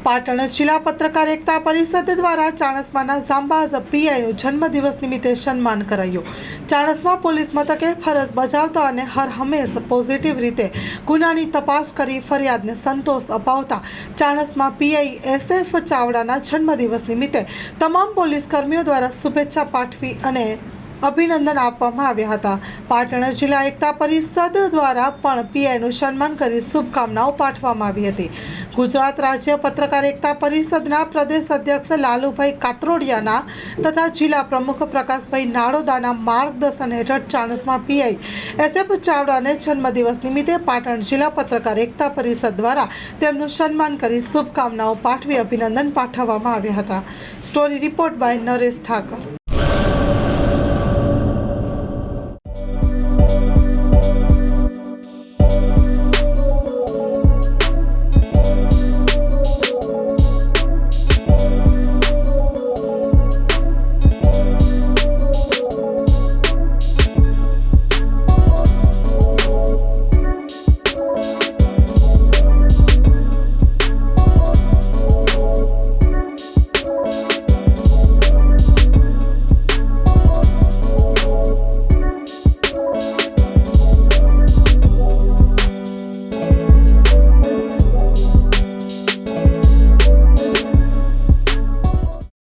પાટણ જિલ્લા પત્રકાર એકતા પરિષદ દ્વારા ચાણસ્માના જાંબાઝ પીઆઈનું જન્મદિવસ નિમિત્તે સન્માન કરાયું। ચાણસ્મા પોલીસ મથકે ફરજ બજાવતા અને હર હંમેશ પોઝિટિવ રીતે ગુનાની તપાસ કરી ફરિયાદને સંતોષ અપાવતા ચાણસ્મા પીઆઈ SF ચાવડાના જન્મદિવસ નિમિત્તે તમામ પોલીસ કર્મીઓ દ્વારા શુભેચ્છા પાઠવી અને અભિનંદન આપવામાં આવ્યા હતા। પાટણ જિલ્લા એકતા પરિષદ દ્વારા પણ પીઆઈનું સન્માન કરી શુભકામનાઓ પાઠવવામાં આવી હતી। ગુજરાત રાજ્ય પત્રકાર એકતા પરિષદના પ્રદેશ અધ્યક્ષ લાલુભાઈ કાત્રોડિયાના તથા જિલ્લા પ્રમુખ પ્રકાશભાઈ નાડોદાના માર્ગદર્શન હેઠળ ચાણસ્મા પીઆઈ SF ચાવડાને જન્મદિવસ નિમિત્તે પાટણ જિલ્લા પત્રકાર એકતા પરિષદ દ્વારા તેમનું સન્માન કરી શુભકામનાઓ પાઠવી અભિનંદન પાઠવવામાં આવ્યા હતા। Story report by Naresh Thakar.